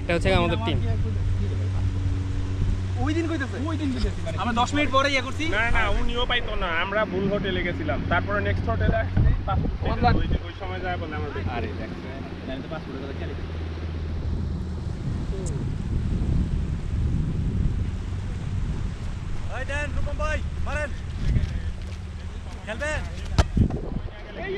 একটা হচ্ছে আমাদের টিম। ওই দিন কইতেছে আমরা 10 মিনিট পরে ইয়া করছি। না উনিও পাইতো না, আমরা ভুল হোটেলে গেছিলাম, তারপরে নেক্সট হোটেলে আসছি ওই সময় যায় বলে আমরা আরে দেখছে আমি তো পাসপোর্টের কথা খেয়ালই করি। ভাই দেন রূপম ভাই মারেন খেলবেন। এই